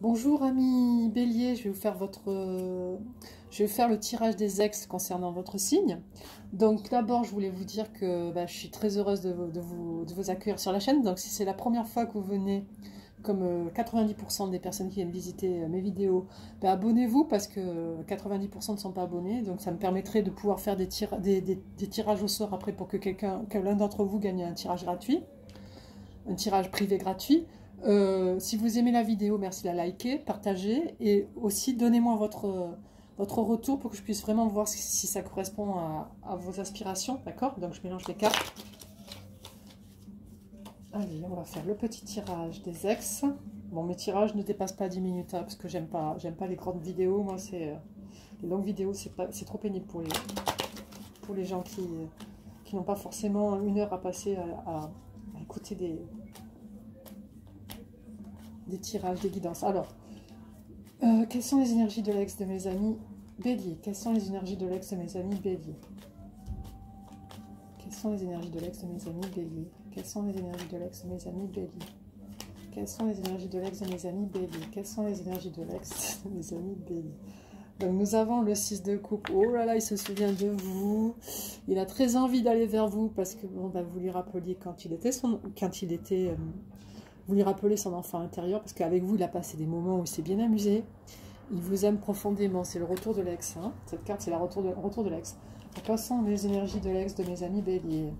Bonjour amis Bélier, je vais vous faire je vais faire le tirage des ex concernant votre signe. Donc d'abord, je voulais vous dire que je suis très heureuse de vous accueillir sur la chaîne. Donc si c'est la première fois que vous venez, comme 90% des personnes qui viennent visiter mes vidéos, abonnez-vous parce que 90% ne sont pas abonnés. Donc ça me permettrait de pouvoir faire des tirages au sort après pour que l'un d'entre vous gagne un tirage gratuit, un tirage privé gratuit. Si vous aimez la vidéo, merci de la liker, partager et aussi donnez-moi votre retour pour que je puisse vraiment voir si ça correspond à vos aspirations, d'accord? Donc je mélange les cartes. Allez, on va faire le petit tirage des ex. Bon, mes tirages ne dépassent pas 10 minutes hein, parce que j'aime pas les grandes vidéos. Moi, les longues vidéos, c'est trop pénible pour les gens qui n'ont pas forcément une heure à passer à écouter des tirages, des guidances. Alors, quelles sont les énergies de l'ex de mes amis Bélier? Quelles sont les énergies de l'ex de mes amis Bélier? Quelles sont les énergies de l'ex de mes amis Bélier? Quelles sont les énergies de l'ex de mes amis Bélier? Quelles sont les énergies de l'ex de mes amis Bélier? Quelles sont les énergies de l'ex de mes amis Bélier? Donc nous avons le 6 de coupe. Oh là là, il se souvient de vous. Il a très envie d'aller vers vous parce que bon, vous lui rappeliez vous lui rappelez son enfant intérieur, parce qu'avec vous, il a passé des moments où il s'est bien amusé. Il vous aime profondément. C'est le retour de l'ex. Hein. Cette carte, c'est le retour de l'ex. Quelles sont les énergies de l'ex de mes amis Bélier?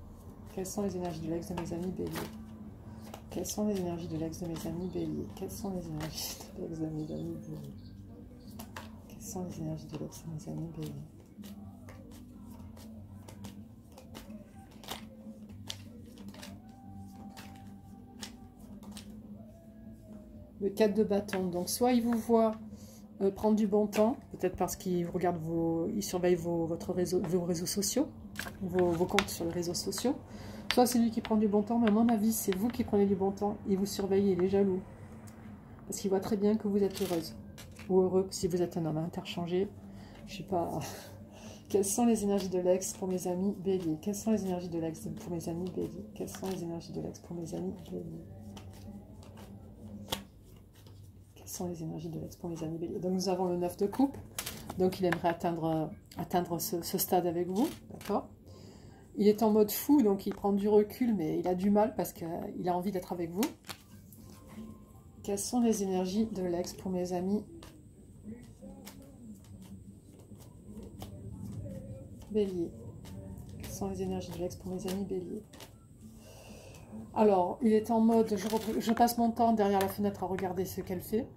Quelles sont les énergies de l'ex de mes amis Bélier? Quelles sont les énergies de l'ex de mes amis Bélier? Quelles sont les énergies de l'ex de mes amis Bélier? Quelles sont les énergies de l'ex de mes amis Bélier? Le 4 de bâton. Donc, soit il vous voit prendre du bon temps, peut-être parce qu'il regarde il surveille vos réseaux sociaux, vos comptes sur les réseaux sociaux. Soit c'est lui qui prend du bon temps, mais à mon avis, c'est vous qui prenez du bon temps. Il vous surveille, il est jaloux. Parce qu'il voit très bien que vous êtes heureuse. Ou heureux, si vous êtes un homme interchangé. Je sais pas. Quelles sont les énergies de l'ex pour mes amis Bélier? Quelles sont les énergies de l'ex pour mes amis Bélier? Quelles sont les énergies de l'ex pour mes amis Bélier? Sont les énergies de l'ex pour mes amis Bélier. Donc nous avons le 9 de coupe. Donc il aimerait atteindre ce stade avec vous. D'accord? Il est en mode fou, donc il prend du recul, mais il a du mal parce qu'il a envie d'être avec vous. Quelles sont les énergies de l'ex pour mes amis Bélier? Quelles sont les énergies de l'ex pour mes amis Bélier? Alors, il est en mode, je passe mon temps derrière la fenêtre à regarder ce qu'elle fait.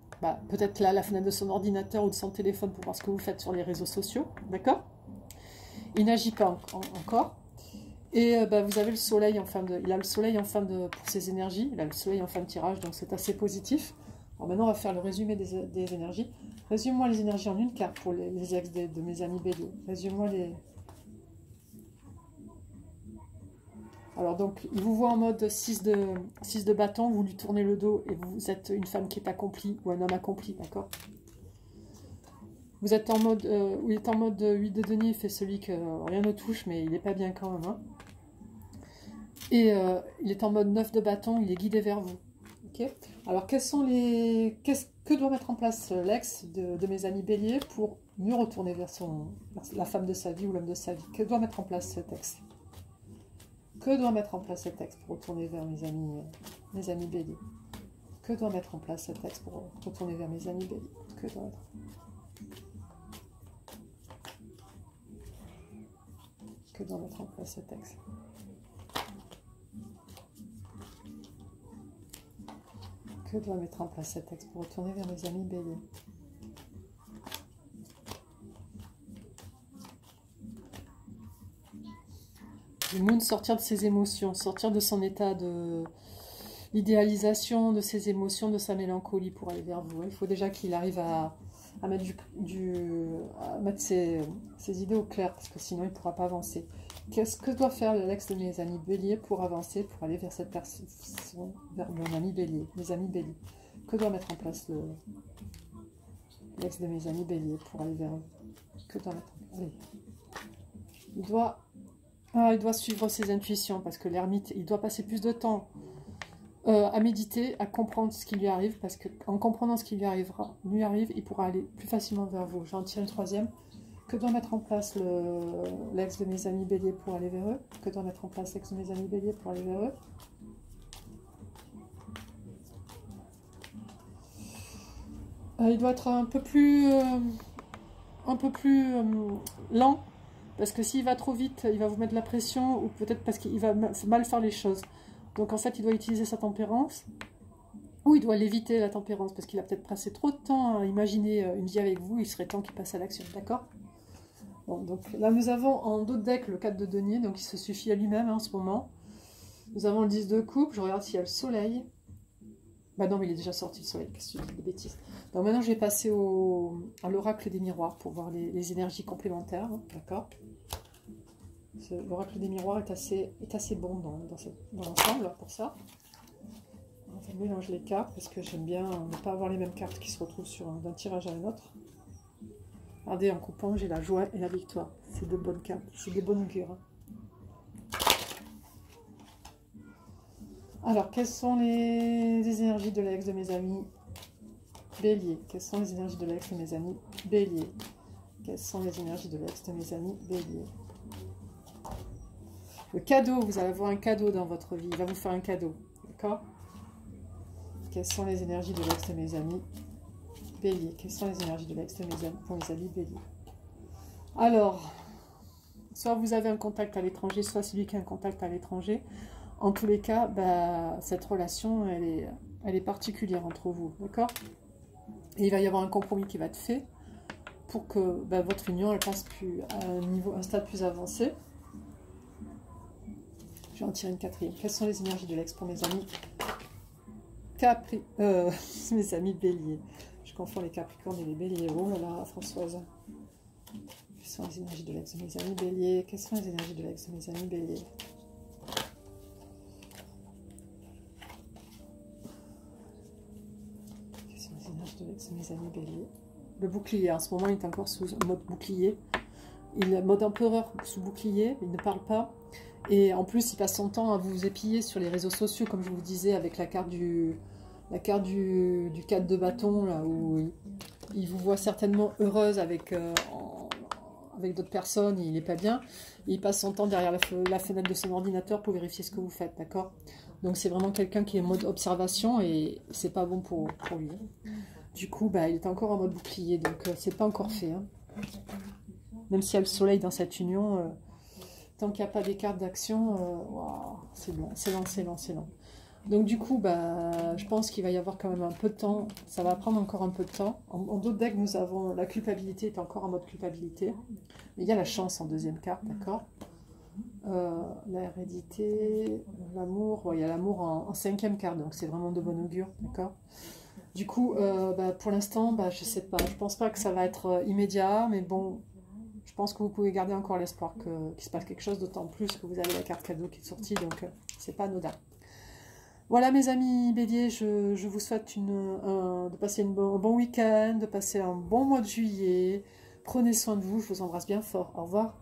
Peut-être là, la fenêtre de son ordinateur ou de son téléphone pour voir ce que vous faites sur les réseaux sociaux. D'accord? Il n'agit pas encore. Et vous avez le soleil en fin de... Il a le soleil en fin de... Pour ses énergies. Il a le soleil en fin de tirage, donc c'est assez positif. Alors maintenant, on va faire le résumé des énergies. Résume-moi les énergies en une carte pour les ex de mes amis Bélier. Résume-moi les... Alors donc, il vous voit en mode 6 de bâton, vous lui tournez le dos et vous êtes une femme qui est accomplie ou un homme accompli, d'accord? Vous êtes en mode, il est en mode 8 de denier, fait celui que rien ne touche, mais il n'est pas bien quand même. Hein. Et il est en mode 9 de bâton, il est guidé vers vous. Ok? Alors, que doit mettre en place l'ex de mes amis Bélier pour mieux retourner vers la femme de sa vie ou l'homme de sa vie? Que doit mettre en place cet ex? Que doit mettre en place cet texte pour retourner vers mes amis Bélier? Que doit mettre en place cet texte pour retourner vers mes amis Bélier? Que doit mettre... Que doit mettre en place ce texte? Que doit mettre en place ce texte pour retourner vers mes amis Bélier? Le Moon, sortir de ses émotions, sortir de son état de l'idéalisation de ses émotions, de sa mélancolie pour aller vers vous. Il faut déjà qu'il arrive à mettre, ses idées au clair, parce que sinon il ne pourra pas avancer. Qu'est-ce que doit faire l'ex de mes amis Bélier pour avancer, pour aller vers cette personne, vers mon ami Bélier, mes amis Bélier? Que doit mettre en place l'ex de mes amis Bélier pour aller vers eux? Que doit mettre en place? Il doit suivre ses intuitions, parce que l'ermite, il doit passer plus de temps à méditer, à comprendre ce qui lui arrive, parce qu'en comprenant ce qui lui arrive, il pourra aller plus facilement vers vous. J'en tire une troisième. Que doit mettre en place l'ex de mes amis béliers pour aller vers eux? Que doit mettre en place l'ex de mes amis béliers pour aller vers eux? Il doit être un peu plus lent, parce que s'il va trop vite, il va vous mettre la pression, ou peut-être parce qu'il va mal faire les choses. Donc en fait, il doit utiliser sa tempérance, ou il doit l'éviter la tempérance, parce qu'il a peut-être passé trop de temps à imaginer une vie avec vous, il serait temps qu'il passe à l'action, d'accord? Bon, donc là nous avons en dos de deck le 4 de denier, donc il se suffit à lui-même en ce moment. Nous avons le 10 de coupe, je regarde s'il y a le soleil. Bah non, mais il est déjà sorti le soleil, qu'est-ce que tu dis des bêtises. Donc maintenant je vais passer à l'oracle des miroirs pour voir les énergies complémentaires, hein, d'accord? L'oracle des miroirs est assez bon dans l'ensemble pour ça. On mélange les cartes parce que j'aime bien ne pas avoir les mêmes cartes qui se retrouvent d'un tirage à un autre. Regardez, en coupant, j'ai la joie et la victoire. C'est de bonnes cartes, c'est des bonnes augures. Alors, quelles sont les énergies de l'ex de mes amis béliers? Quelles sont les énergies de l'ex de mes amis béliers? Quelles sont les énergies de l'ex de mes amis béliers? Le cadeau, vous allez avoir un cadeau dans votre vie. Il va vous faire un cadeau, d'accord? Quelles sont les énergies de l'ex de mes amis béliers? Quelles sont les énergies de l'ex de mes amis pour mes amis béliers? Alors, soit vous avez un contact à l'étranger, soit c'est lui qui a un contact à l'étranger. En tous les cas, bah, cette relation, elle est particulière entre vous, d'accord? Et il va y avoir un compromis qui va être fait pour que bah, votre union elle passe à un stade plus avancé. Je vais en tirer une quatrième. Quelles sont les énergies de l'ex pour mes amis mes amis béliers? Je confonds les capricornes et les béliers. Oh là là, Françoise. Quelles sont les énergies de l'ex de mes amis béliers? Quelles sont les énergies de l'ex de mes amis béliers? Quelles sont les énergies de l'ex de mes amis béliers? Le bouclier, en ce moment, il est encore sous mode bouclier. Il est mode empereur sous bouclier, il ne parle pas. Et en plus, il passe son temps à vous épier sur les réseaux sociaux, comme je vous disais, avec la carte du 4 de bâton, là, où il vous voit certainement heureuse avec d'autres personnes, il n'est pas bien. Et il passe son temps derrière la fenêtre de son ordinateur pour vérifier ce que vous faites, d'accord? Donc c'est vraiment quelqu'un qui est en mode observation et c'est pas bon pour lui. Du coup, bah, il est encore en mode bouclier, donc c'est pas encore fait. Hein. Même s'il y a le soleil dans cette union, tant qu'il n'y a pas des cartes d'action, wow, c'est long, c'est long, c'est long, c'est long. Donc du coup, bah, je pense qu'il va y avoir quand même un peu de temps, ça va prendre encore un peu de temps. En d'autres decks, nous avons la culpabilité, est encore en mode culpabilité. Mais il y a la chance en deuxième carte, d'accord? La hérédité, l'amour, il y a l'amour en cinquième carte, donc c'est vraiment de bon augure, d'accord? Du coup, bah, pour l'instant, bah, je sais pas, je pense pas que ça va être immédiat, mais bon, je pense que vous pouvez garder encore l'espoir qu'il se passe quelque chose, d'autant plus que vous avez la carte cadeau qui est sortie, donc c'est pas anodin. Voilà mes amis béliers, je vous souhaite de passer un bon week-end, de passer un bon mois de juillet. Prenez soin de vous, je vous embrasse bien fort. Au revoir.